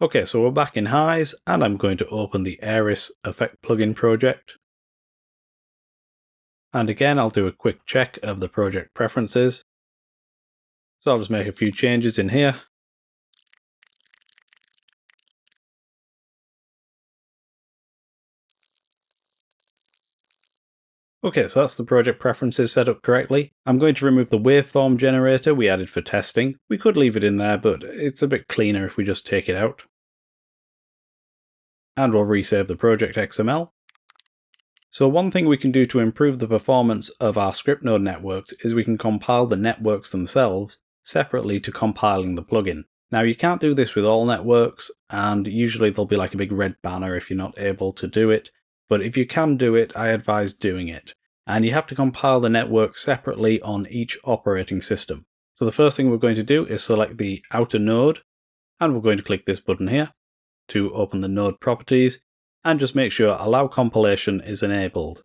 Okay, so we're back in HISE, and I'm going to open the Aeris effect plugin project. And again, I'll do a quick check of the project preferences. So I'll just make a few changes in here. Okay, so that's the project preferences set up correctly. I'm going to remove the waveform generator we added for testing. We could leave it in there, but it's a bit cleaner if we just take it out. And we'll resave the project XML. So one thing we can do to improve the performance of our Scriptnode networks is we can compile the networks themselves separately to compiling the plugin. Now you can't do this with all networks, and usually there'll be like a big red banner if you're not able to do it, but if you can do it, I advise doing it. And you have to compile the network separately on each operating system. So the first thing we're going to do is select the outer node, and we're going to click this button here to open the node properties, and just make sure allow compilation is enabled.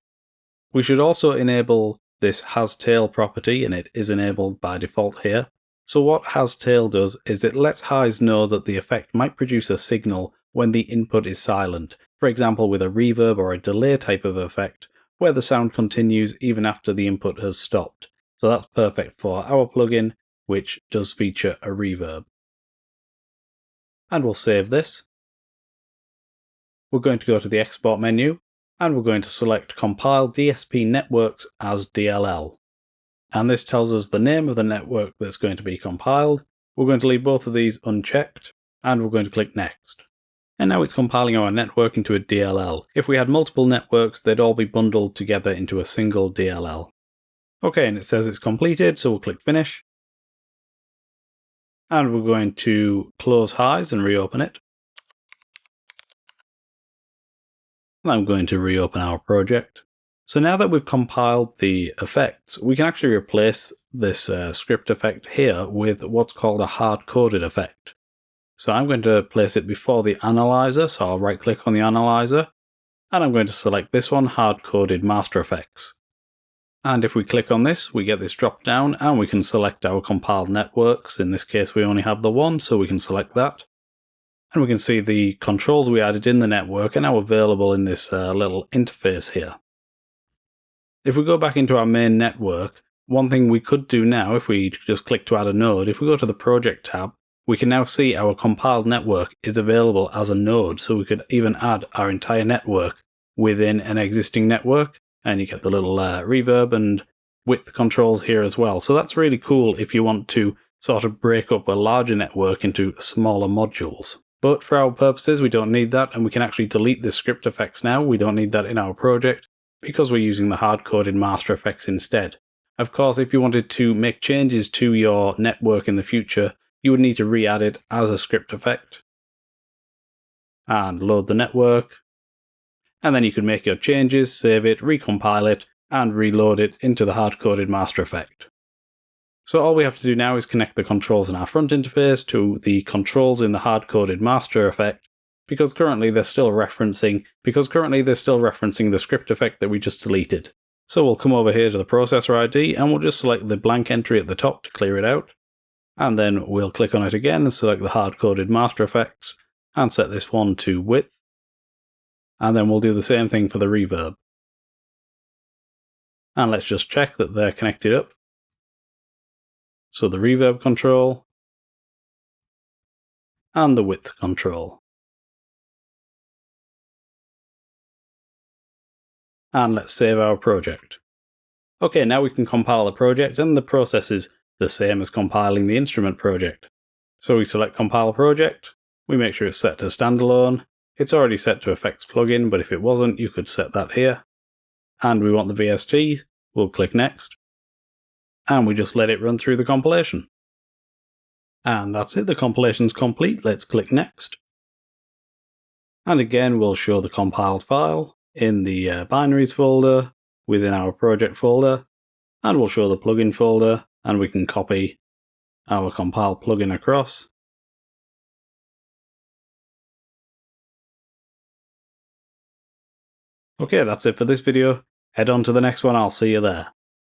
We should also enable this has tail property, and it is enabled by default here. So what has tail does is it lets HISE know that the effect might produce a signal when the input is silent, for example with a reverb or a delay type of effect, where the sound continues even after the input has stopped. So that's perfect for our plugin, which does feature a reverb. And we'll save this. We're going to go to the export menu, and we're going to select Compile DSP Networks as DLL. And this tells us the name of the network that's going to be compiled. We're going to leave both of these unchecked, and we're going to click Next. And now it's compiling our network into a DLL. If we had multiple networks, they'd all be bundled together into a single DLL. Okay, and it says it's completed, so we'll click Finish. And we're going to close HISE and reopen it. And I'm going to reopen our project. So now that we've compiled the effects, we can actually replace this script effect here with what's called a hard-coded effect. So I'm going to place it before the analyzer, so I'll right click on the analyzer, and I'm going to select this one, hard-coded master effects. And if we click on this, we get this drop down, and we can select our compiled networks. In this case we only have the one, so we can select that. And we can see the controls we added in the network are now available in this little interface here. If we go back into our main network, one thing we could do now, if we just click to add a node, if we go to the project tab, we can now see our compiled network is available as a node, so we could even add our entire network within an existing network, and you get the little reverb and width controls here as well. So that's really cool if you want to sort of break up a larger network into smaller modules. But for our purposes, we don't need that, and we can actually delete the script effects now. We don't need that in our project because we're using the hard-coded master effects instead. Of course, if you wanted to make changes to your network in the future, you would need to re-add it as a script effect and load the network. And then you could make your changes, save it, recompile it, and reload it into the hard-coded master effect. So all we have to do now is connect the controls in our front interface to the controls in the hard-coded master effect, because currently they're still referencing the script effect that we just deleted. So we'll come over here to the processor ID, and we'll just select the blank entry at the top to clear it out. And then we'll click on it again and select the hard-coded master effects, and set this one to width. And then we'll do the same thing for the reverb. And let's just check that they're connected up. So the reverb control, and the width control. And let's save our project. Okay, now we can compile the project, and the process is the same as compiling the instrument project. So we select Compile Project, we make sure it's set to standalone. It's already set to Effects Plugin, but if it wasn't, you could set that here. And we want the VST, we'll click Next. And we just let it run through the compilation. And that's it, the compilation's complete. Let's click Next. And again, we'll show the compiled file in the binaries folder within our project folder, and we'll show the plugin folder, and we can copy our compiled plugin across. Okay, that's it for this video. Head on to the next one, I'll see you there.